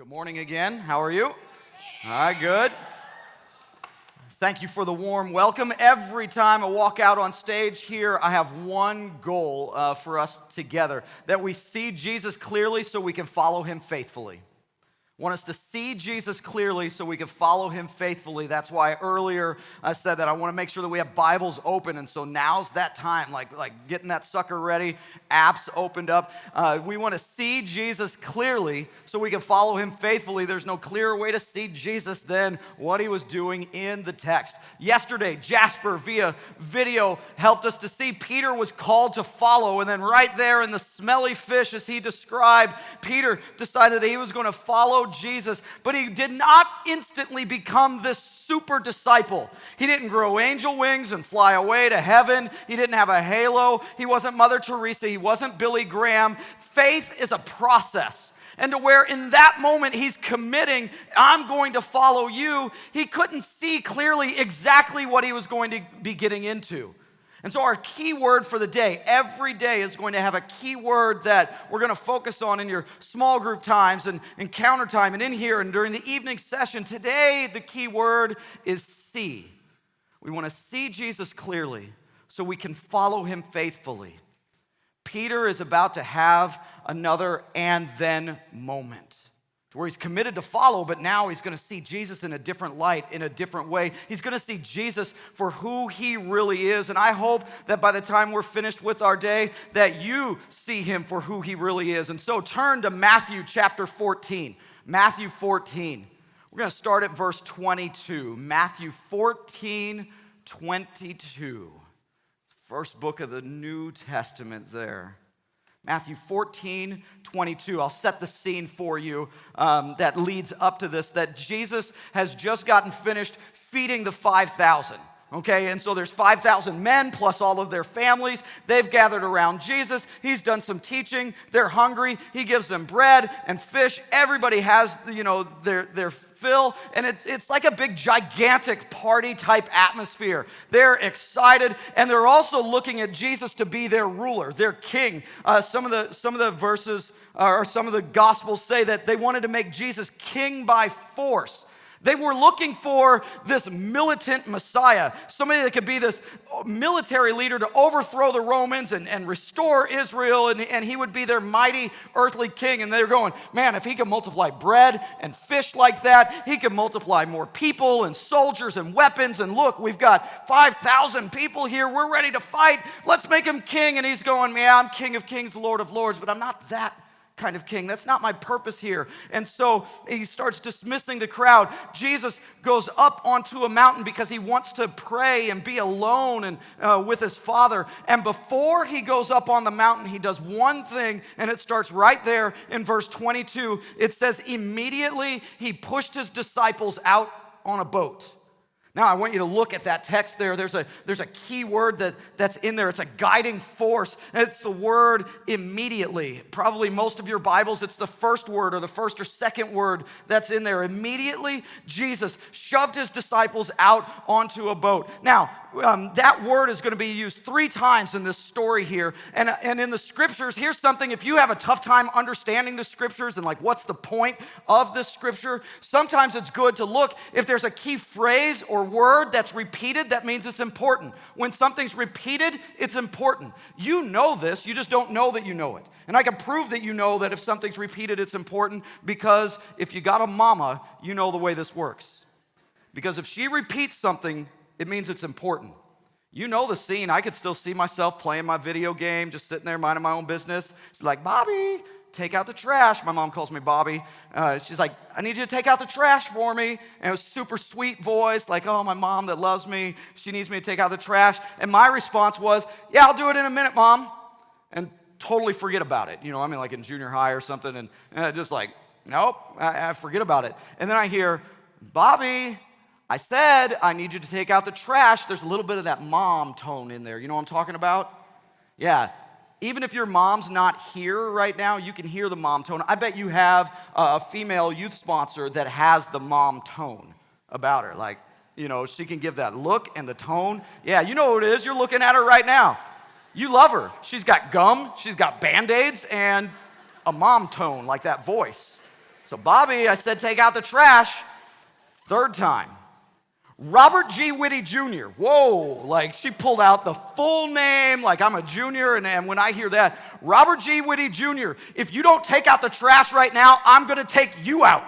Good morning again. How are you? All right, good. Thank you for the warm welcome. Every time I walk out on stage here, I have one goal for us together, that we see Jesus clearly so we can follow him faithfully. I want us to see Jesus clearly so we can follow him faithfully. That's why earlier I said that I want to make sure that we have Bibles open, and so now's that time, like getting that sucker ready, apps opened up. We want to see Jesus clearly so we can follow him faithfully. There's no clearer way to see Jesus than what he was doing in the text. Yesterday, Jasper, via video, helped us to see Peter was called to follow, and then right there in the smelly fish, as he described, Peter decided that he was going to follow Jesus, but he did not instantly become this super disciple. He didn't grow angel wings and fly away to heaven. He didn't have a halo. He wasn't Mother Teresa. He wasn't Billy Graham. Faith is a process. And to where in that moment he's committing, I'm going to follow you, he couldn't see clearly exactly what he was going to be getting into. And so our key word for the day, every day is going to have a key word that we're going to focus on in your small group times and encounter time and in here and during the evening session. Today, the key word is see. We want to see Jesus clearly so we can follow him faithfully. Peter is about to have another and then moment, where he's committed to follow, but now he's going to see Jesus in a different light, in a different way. He's going to see Jesus for who he really is. And I hope that by the time we're finished with our day, that you see him for who he really is. And so turn to Matthew chapter 14. Matthew 14. We're going to start at verse 22. Matthew 14, 22. First book of the New Testament there. Matthew 14, 22. I'll set the scene for you that leads up to this, that Jesus has just gotten finished feeding the 5,000. Okay, and so there's 5,000 men plus all of their families. They've gathered around Jesus. He's done some teaching. They're hungry. He gives them bread and fish. Everybody has, their fill, and it's like a big, gigantic party-type atmosphere. They're excited, and they're also looking at Jesus to be their ruler, their king. Some of the verses or some of the Gospels say that they wanted to make Jesus king by force. They were looking for this militant Messiah, somebody that could be this military leader to overthrow the Romans and restore Israel, and he would be their mighty earthly king. And they were going, man, if he can multiply bread and fish like that, he can multiply more people and soldiers and weapons. And look, we've got 5,000 people here. We're ready to fight. Let's make him king. And he's going, yeah, I'm King of Kings, Lord of Lords, but I'm not that kind of king. That's not my purpose here. And so he starts dismissing the crowd. Jesus goes up onto a mountain because he wants to pray and be alone and with his Father. And before he goes up on the mountain, he does one thing, and it starts right there in verse 22. It says, immediately he pushed his disciples out on a boat. Now, I want you to look at that text there. There's a key word that's in there. It's a guiding force. It's the word immediately. Probably most of your Bibles, it's the first word or the first or second word that's in there. Immediately, Jesus shoved his disciples out onto a boat. Now, that word is going to be used 3 times in this story here. And in the scriptures, here's something, if you have a tough time understanding the scriptures and like what's the point of this scripture, sometimes it's good to look if there's a key phrase or word that's repeated, that means it's important. When something's repeated, it's important. You know this, you just don't know that you know it. And I can prove that you know that if something's repeated, it's important, because if you got a mama, you know the way this works. Because if she repeats something, it means it's important. You know the scene. I could still see myself playing my video game, just sitting there minding my own business. She's like, Bobby, take out the trash. My mom calls me Bobby. She's like, I need you to take out the trash for me. And it was super sweet voice, like, oh, my mom that loves me, she needs me to take out the trash. And my response was, yeah, I'll do it in a minute, Mom. And totally forget about it. Like in junior high or something, and just like, nope, I forget about it. And then I hear, Bobby, I said, I need you to take out the trash. There's a little bit of that mom tone in there. You know what I'm talking about? Yeah. Even if your mom's not here right now, you can hear the mom tone. I bet you have a female youth sponsor that has the mom tone about her. Like, she can give that look and the tone. Yeah, you know what it is. You're looking at her right now. You love her. She's got gum, she's got Band-Aids, and a mom tone like that voice. So Bobby, I said, take out the trash. Third time. Robert G. Witte Jr. Whoa, like she pulled out the full name, like I'm a junior, and when I hear that, Robert G. Witte Jr., if you don't take out the trash right now, I'm gonna take you out.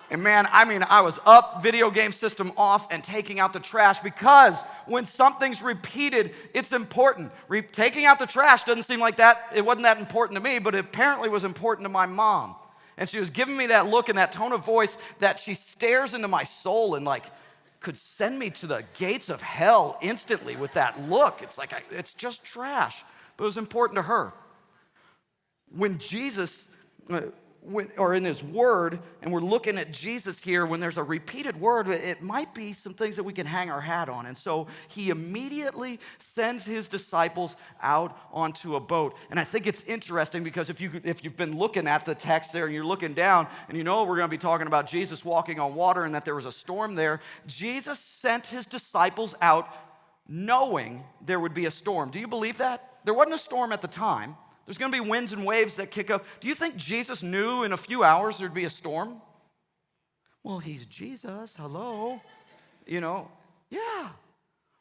And man, I was up, video game system off, and taking out the trash because when something's repeated, it's important. Taking out the trash doesn't seem like that, it wasn't that important to me, but it apparently was important to my mom. And she was giving me that look and that tone of voice that she stares into my soul and like could send me to the gates of hell instantly with that look. It's like, it's just trash. But it was important to her. When Jesus, or in his word, and we're looking at Jesus here, when there's a repeated word, it might be some things that we can hang our hat on. And so he immediately sends his disciples out onto a boat. And I think it's interesting because if you've been looking at the text there and you're looking down and you know we're going to be talking about Jesus walking on water and that there was a storm there, Jesus sent his disciples out knowing there would be a storm. Do you believe that? There wasn't a storm at the time. There's going to be winds and waves that kick up. Do you think Jesus knew in a few hours there'd be a storm? Well, he's Jesus. Hello. Yeah.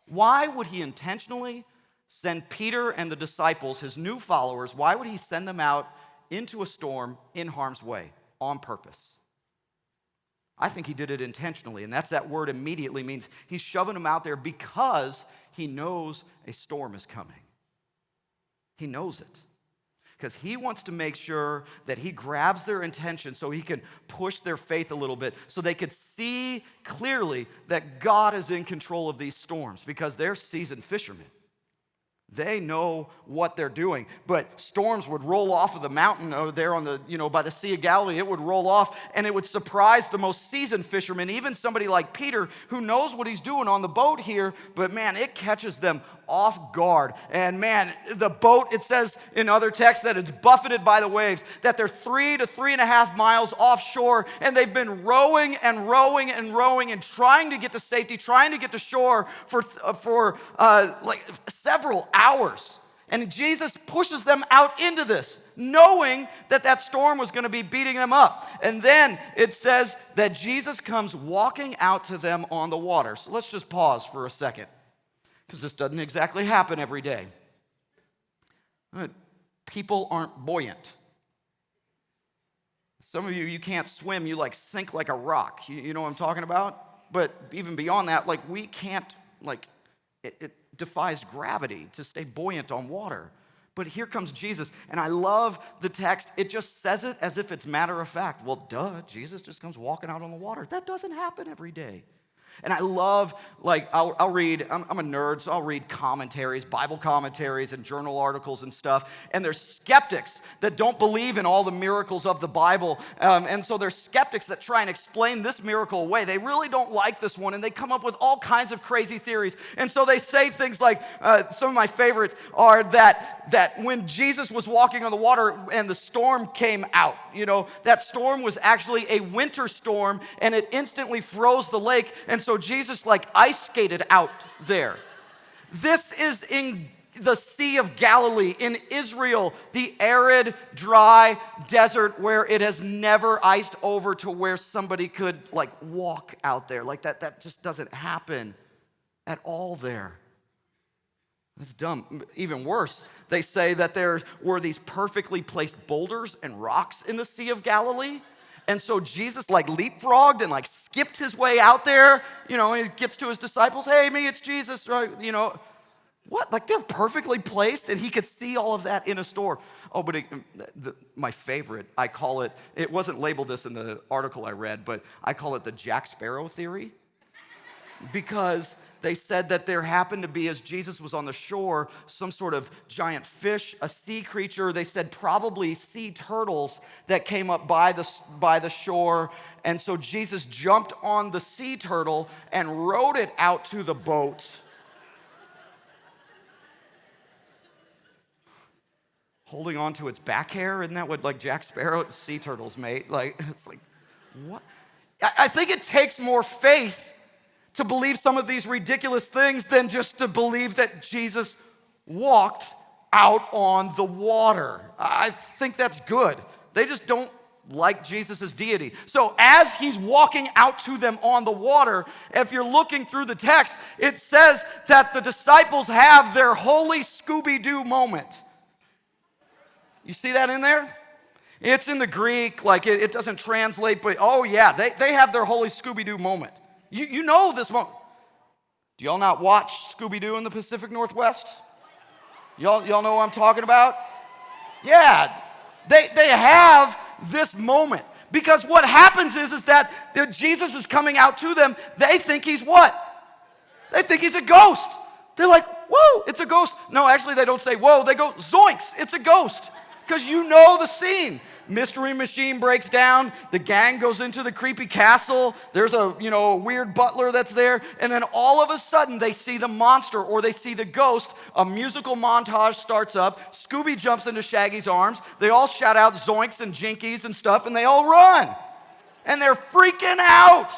Why would he intentionally send Peter and the disciples, his new followers, why would he send them out into a storm in harm's way on purpose? I think he did it intentionally, and that word immediately means he's shoving them out there because he knows a storm is coming. He knows it. Because he wants to make sure that he grabs their attention so he can push their faith a little bit so they could see clearly that God is in control of these storms because they're seasoned fishermen. They know what they're doing. But storms would roll off of the mountain over there on the, by the Sea of Galilee. It would roll off and it would surprise the most seasoned fishermen, even somebody like Peter who knows what he's doing on the boat here. But man, it catches them off guard. And man, the boat, it says in other texts that it's buffeted by the waves, that they're 3 to 3.5 miles offshore, and they've been rowing and rowing and rowing and trying to get to safety, trying to get to shore for like several hours. And Jesus pushes them out into this, knowing that storm was going to be beating them up. And then it says that Jesus comes walking out to them on the water. So let's just pause for a second, because this doesn't exactly happen every day. People aren't buoyant. Some of you can't swim, you like sink like a rock. You know what I'm talking about? But even beyond that, like we can't, like it defies gravity to stay buoyant on water. But here comes Jesus, and I love the text. It just says it as if it's matter of fact. Well, duh, Jesus just comes walking out on the water. That doesn't happen every day. And I love, like, I'll read, I'm a nerd, so I'll read commentaries, Bible commentaries and journal articles and stuff. And there's skeptics that don't believe in all the miracles of the Bible. And so there's skeptics that try and explain this miracle away. They really don't like this one, and they come up with all kinds of crazy theories. And so they say things like, some of my favorites are that when Jesus was walking on the water and the storm came out, that storm was actually a winter storm, and it instantly froze the lake. And so Jesus ice skated out there. This is in the Sea of Galilee in Israel, the arid, dry desert where it has never iced over to where somebody could walk out there. That just doesn't happen at all there. That's dumb. Even worse, they say that there were these perfectly placed boulders and rocks in the Sea of Galilee. And so Jesus leapfrogged and skipped his way out there, and he gets to his disciples, hey, me, it's Jesus, right? What? They're perfectly placed, and he could see all of that in a store. Oh, but my favorite, I call it, it wasn't labeled this in the article I read, but I call it the Jack Sparrow theory. Because they said that there happened to be, as Jesus was on the shore, some sort of giant fish, a sea creature. They said probably sea turtles that came up by the shore. And so Jesus jumped on the sea turtle and rode it out to the boat. Holding on to its back hair, isn't that what Jack Sparrow, sea turtles, mate? It's what? I think it takes more faith to believe some of these ridiculous things than just to believe that Jesus walked out on the water. I think that's good. They just don't like Jesus' deity. So as he's walking out to them on the water, if you're looking through the text, it says that the disciples have their holy Scooby-Doo moment. You see that in there? It's in the Greek, like it doesn't translate, but oh yeah, they have their holy Scooby-Doo moment. You know this moment. Do y'all not watch Scooby-Doo in the Pacific Northwest? Y'all know what I'm talking about? Yeah, they have this moment. Because what happens is that Jesus is coming out to them. They think he's what? They think he's a ghost. They're like, whoa, it's a ghost. No, actually they don't say whoa, they go, zoinks, it's a ghost. Because you know the scene. Mystery machine breaks down. The gang goes into the creepy castle. There's a weird butler that's there. And then all of a sudden they see the monster or they see the ghost. A musical montage starts up. Scooby jumps into Shaggy's arms. They all shout out zoinks and jinkies and stuff and they all run. And they're freaking out.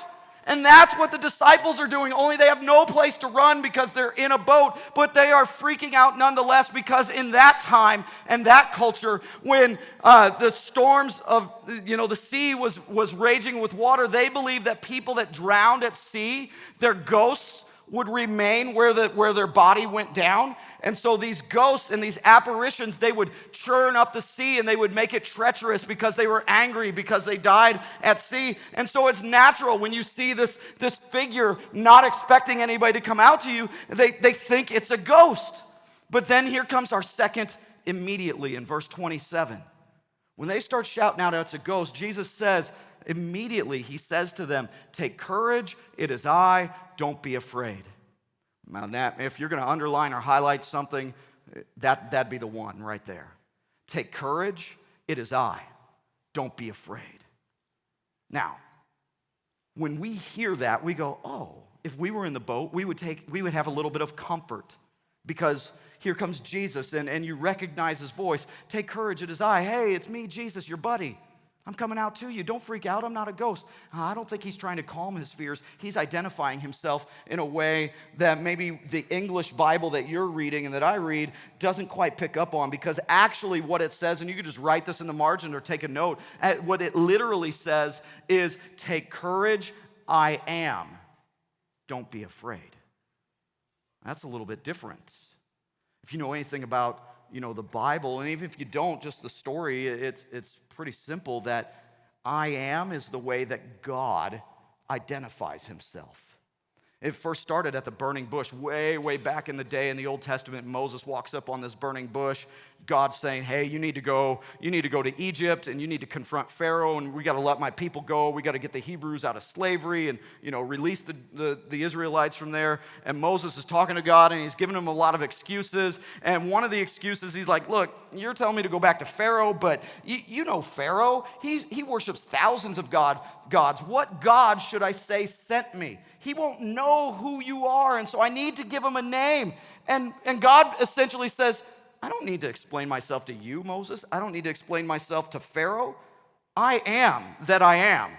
And that's what the disciples are doing, only they have no place to run because they're in a boat, but they are freaking out nonetheless because in that time and that culture, when the storms of, the sea was raging with water, they believed that people that drowned at sea, their ghosts would remain where their body went down. And so these ghosts and these apparitions, they would churn up the sea and they would make it treacherous because they were angry because they died at sea. And so it's natural when you see this figure not expecting anybody to come out to you, they think it's a ghost. But then here comes our second immediately in verse 27. When they start shouting out it's a ghost, Jesus says, immediately he says to them, take courage, it is I, don't be afraid. Now, if you're going to underline or highlight something, that'd be the one right there. Take courage, it is I. Don't be afraid. Now, when we hear that, we go, oh, if we were in the boat, we would have a little bit of comfort because here comes Jesus and you recognize his voice. Take courage, it is I. Hey, it's me, Jesus, your buddy. I'm coming out to you. Don't freak out. I'm not a ghost. I don't think he's trying to calm his fears. He's identifying himself in a way that maybe the English Bible that you're reading and that I read doesn't quite pick up on, because actually what it says, and you can just write this in the margin or take a note, what it literally says is, take courage, I am. Don't be afraid. That's a little bit different. If you know anything about the Bible, and even if you don't, just the story, it's pretty simple that I am is the way that God identifies himself. It first started at the burning bush way, way back in the day in the Old Testament. Moses walks up on this burning bush. God's saying, hey, you need to go to Egypt and you need to confront Pharaoh and we got to let my people go. We got to get the Hebrews out of slavery and, release the Israelites from there. And Moses is talking to God and he's giving him a lot of excuses. And one of the excuses, he's like, look, you're telling me to go back to Pharaoh, but you know Pharaoh, he worships thousands of gods. What God should I say sent me? He won't know who you are, and so I need to give him a name. And God essentially says, I don't need to explain myself to you, Moses. I don't need to explain myself to Pharaoh. I am that I am.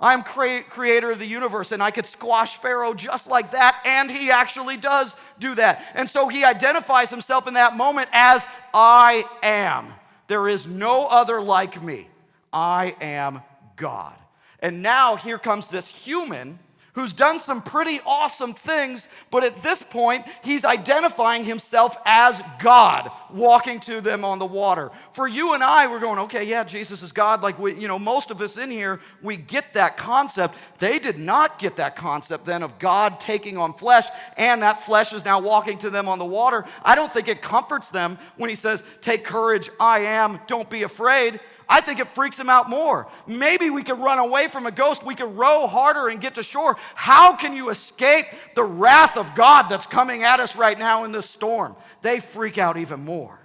I'm creator of the universe, and I could squash Pharaoh just like that, and he actually does do that. And so he identifies himself in that moment as I am. There is no other like me. I am God. And now here comes this human who's done some pretty awesome things, but at this point, he's identifying himself as God, walking to them on the water. For you and I, we're going, okay, yeah, Jesus is God. Like, most of us in here, we get that concept. They did not get that concept then of God taking on flesh, and that flesh is now walking to them on the water. I don't think it comforts them when he says, take courage, I am, don't be afraid. I think it freaks him out more. Maybe we could run away from a ghost. We could row harder and get to shore. How can you escape the wrath of God that's coming at us right now in this storm? They freak out even more.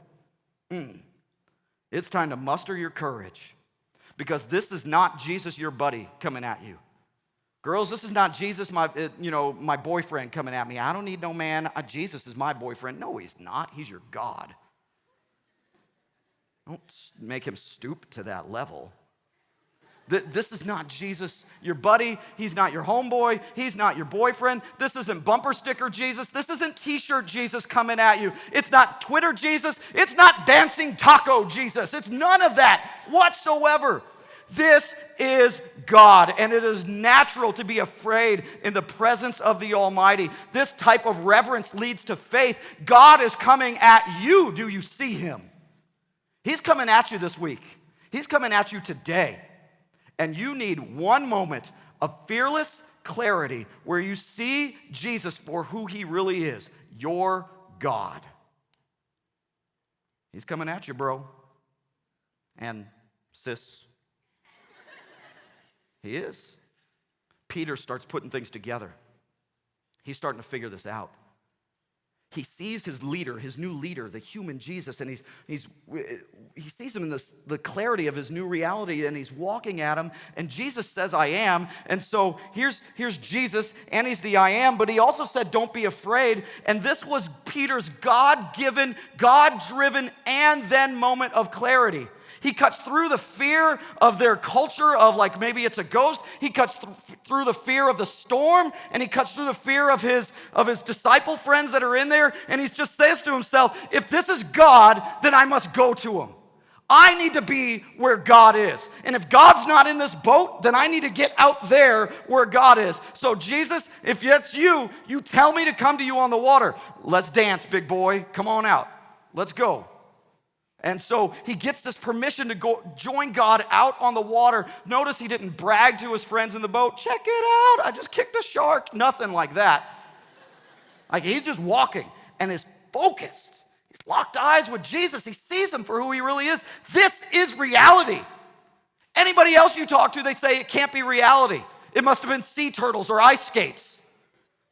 It's time to muster your courage, because this is not Jesus, your buddy, coming at you. Girls, this is not Jesus, my boyfriend coming at me. I don't need no man. Jesus is my boyfriend. No, he's not. He's your God. Don't make him stoop to that level. This is not Jesus, your buddy. He's not your homeboy. He's not your boyfriend. This isn't bumper sticker Jesus. This isn't t-shirt Jesus coming at you. It's not Twitter Jesus. It's not dancing taco Jesus. It's none of that whatsoever. This is God, and it is natural to be afraid in the presence of the Almighty. This type of reverence leads to faith. God is coming at you. Do you see him? He's coming at you this week. He's coming at you today. And you need one moment of fearless clarity where you see Jesus for who he really is, your God. He's coming at you, bro. And sis. He is. Peter starts putting things together. He's starting to figure this out. He sees his leader, his new leader, the human Jesus, and he sees him in the clarity of his new reality, and he's walking at him, and Jesus says, I am. And so here's Jesus, and he's the I am, but he also said, don't be afraid. And this was Peter's God-given, God-driven, and then moment of clarity. He cuts through the fear of their culture of like maybe it's a ghost. He cuts through the fear of the storm, and he cuts through the fear of his disciple friends that are in there, and he just says to himself, if this is God, then I must go to him. I need to be where God is. And if God's not in this boat, then I need to get out there where God is. So Jesus, if it's you, you tell me to come to you on the water. Let's dance, big boy. Come on out. Let's go. And so he gets this permission to go join God out on the water. Notice he didn't brag to his friends in the boat. Check it out, I just kicked a shark. Nothing like that. Like he's just walking and is focused. He's locked eyes with Jesus. He sees him for who he really is. This is reality. Anybody else you talk to, they say it can't be reality. It must have been sea turtles or ice skates.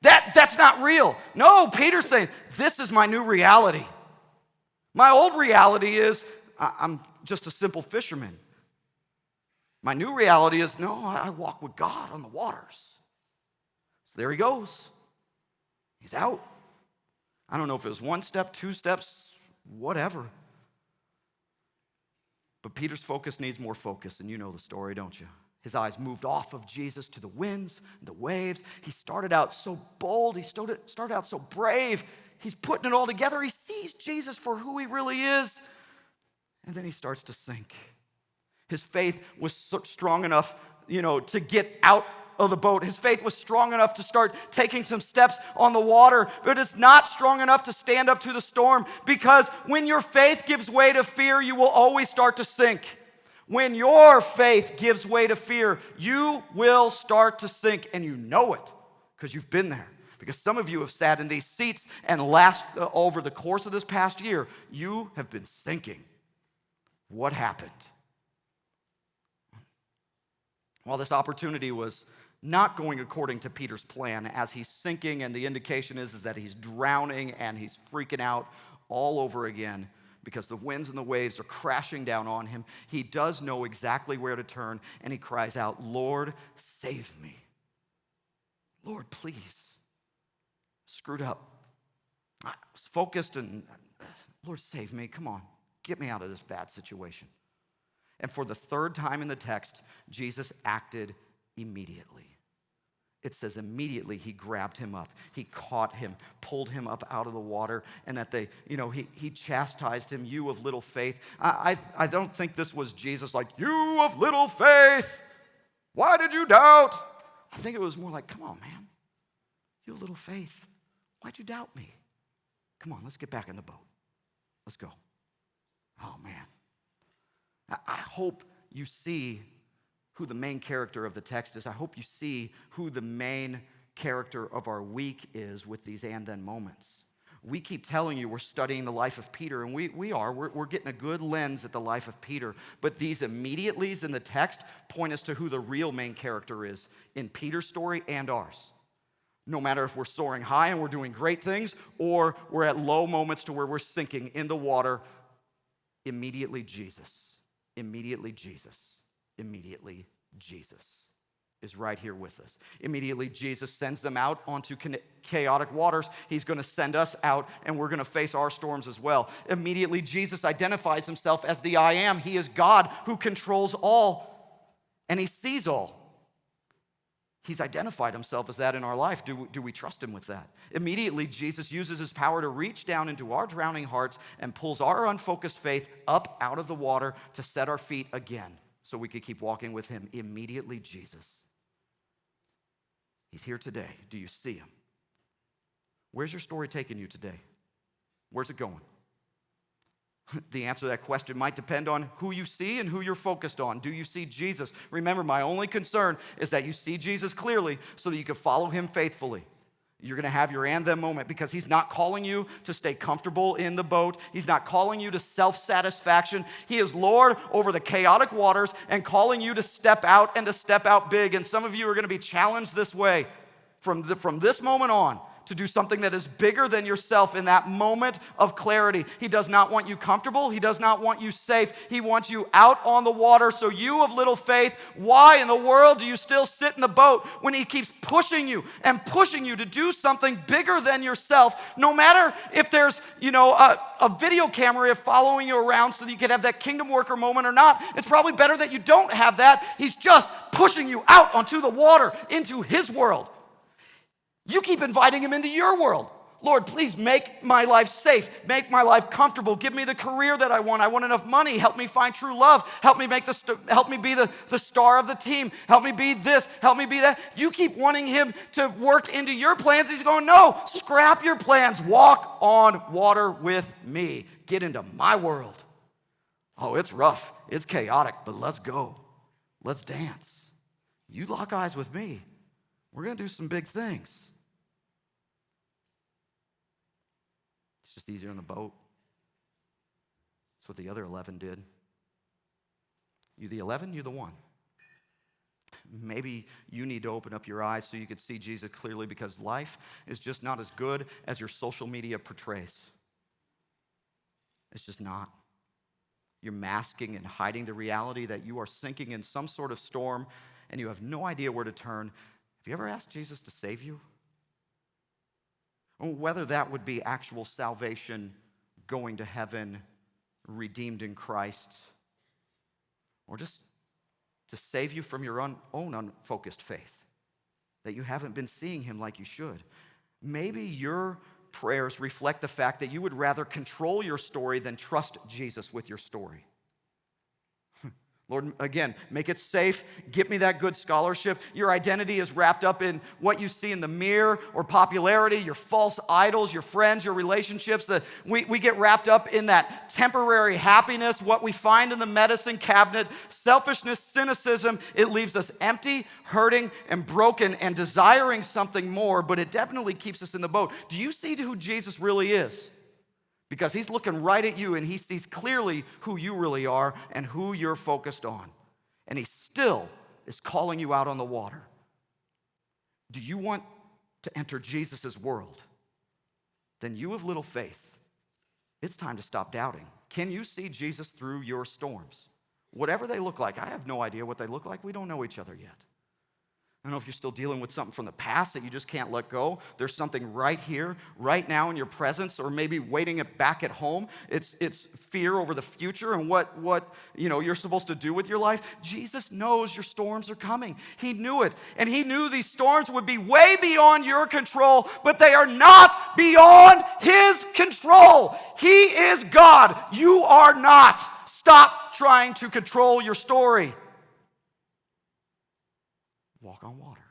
That's not real. No, Peter's saying, this is my new reality. My old reality is I'm just a simple fisherman. My new reality is, no, I walk with God on the waters. So there he goes. He's out. I don't know if it was 1 step, 2 steps, whatever. But Peter's focus needs more focus, and you know the story, don't you? His eyes moved off of Jesus to the winds, the waves. He started out so bold. He started out so brave. He's putting it all together. He sees Jesus for who he really is. And then he starts to sink. His faith was so strong enough, to get out of the boat. His faith was strong enough to start taking some steps on the water, but it's not strong enough to stand up to the storm, because when your faith gives way to fear, you will always start to sink. When your faith gives way to fear, you will start to sink, and you know it because you've been there. Because some of you have sat in these seats and over the course of this past year, you have been sinking. What happened? Well, this opportunity was not going according to Peter's plan as he's sinking, and the indication is that he's drowning and he's freaking out all over again because the winds and the waves are crashing down on him. He does know exactly where to turn, and he cries out, Lord, save me. Lord, please. Screwed up. I was focused and, Lord, save me. Come on, get me out of this bad situation. And for the third time in the text, Jesus acted immediately. It says immediately he grabbed him up. He caught him, pulled him up out of the water, and that he chastised him, you of little faith. I don't think this was Jesus like, you of little faith, why did you doubt? I think it was more like, come on, man, you of little faith. Why'd you doubt me? Come on, let's get back in the boat. Let's go. Oh, man. I hope you see who the main character of the text is. I hope you see who the main character of our week is with these and then moments. We keep telling you we're studying the life of Peter, and we're getting a good lens at the life of Peter. But these immediatelys in the text point us to who the real main character is in Peter's story and ours. No matter if we're soaring high and we're doing great things, or we're at low moments to where we're sinking in the water, immediately Jesus, immediately Jesus, immediately Jesus is right here with us. Immediately Jesus sends them out onto chaotic waters. He's going to send us out, and we're going to face our storms as well. Immediately Jesus identifies himself as the I am. He is God who controls all. And he sees all. He's identified himself as that in our life. Do we trust him with that? Immediately, Jesus uses his power to reach down into our drowning hearts and pulls our unfocused faith up out of the water to set our feet again so we could keep walking with him. Immediately, Jesus. He's here today. Do you see him? Where's your story taking you today? Where's it going? The answer to that question might depend on who you see and who you're focused on. Do you see Jesus? Remember, my only concern is that you see Jesus clearly so that you can follow him faithfully. You're going to have your and them moment because he's not calling you to stay comfortable in the boat. He's not calling you to self-satisfaction. He is Lord over the chaotic waters and calling you to step out and to step out big. And some of you are going to be challenged this way from this moment on, to do something that is bigger than yourself in that moment of clarity. He does not want you comfortable. He does not want you safe. He wants you out on the water. So you of little faith, why in the world do you still sit in the boat when he keeps pushing you and pushing you to do something bigger than yourself? No matter if there's, a video camera following you around so that you can have that kingdom worker moment or not, it's probably better that you don't have that. He's just pushing you out onto the water, into his world. You keep inviting him into your world. Lord, please make my life safe. Make my life comfortable. Give me the career that I want. I want enough money. Help me find true love. Help me be the star of the team. Help me be this. Help me be that. You keep wanting him to work into your plans. He's going, no, scrap your plans. Walk on water with me. Get into my world. Oh, it's rough. It's chaotic, but let's go. Let's dance. You lock eyes with me. We're going to do some big things. Just easier on the boat. That's what the other 11 did. You the 11, you the one. Maybe you need to open up your eyes so you can see Jesus clearly, because life is just not as good as your social media portrays. It's just not. You're masking and hiding the reality that you are sinking in some sort of storm and you have no idea where to turn. Have you ever asked Jesus to save you? Whether that would be actual salvation, going to heaven, redeemed in Christ, or just to save you from your own unfocused faith, that you haven't been seeing him like you should. Maybe your prayers reflect the fact that you would rather control your story than trust Jesus with your story. Lord, again, make it safe. Get me that good scholarship. Your identity is wrapped up in what you see in the mirror or popularity, your false idols, your friends, your relationships. We get wrapped up in that temporary happiness, what we find in the medicine cabinet, selfishness, cynicism. It leaves us empty, hurting, and broken and desiring something more, but it definitely keeps us in the boat. Do you see who Jesus really is? Because he's looking right at you and he sees clearly who you really are and who you're focused on. And he still is calling you out on the water. Do you want to enter Jesus' world? Then you have little faith. It's time to stop doubting. Can you see Jesus through your storms? Whatever they look like. I have no idea what they look like. We don't know each other yet. I don't know if you're still dealing with something from the past that you just can't let go. There's something right here, right now in your presence, or maybe waiting it back at home. It's fear over the future and what you're supposed to do with your life. Jesus knows your storms are coming. He knew it, and he knew these storms would be way beyond your control, but they are not beyond his control. He is God. You are not. Stop trying to control your story. Walk on water.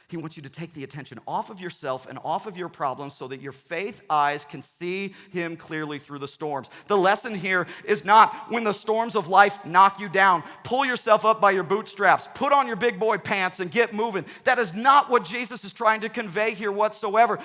He wants you to take the attention off of yourself and off of your problems so that your faith eyes can see him clearly through the storms. The lesson here is not when the storms of life knock you down, pull yourself up by your bootstraps, put on your big boy pants and get moving. That is not what Jesus is trying to convey here whatsoever.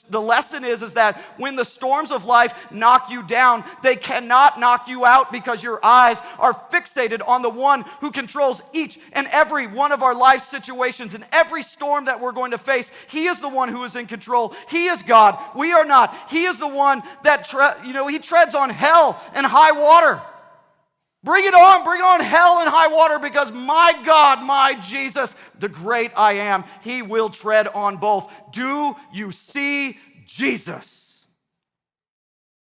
The lesson is that when the storms of life knock you down, they cannot knock you out because your eyes are fixated on the one who controls each and every one of our life situations and every storm that we're going to face. He is the one who is in control. He is God. We are not. He is the one that he treads on hell and high water. Bring it on hell and high water, because my God, my Jesus, the great I am, he will tread on both. Do you see Jesus?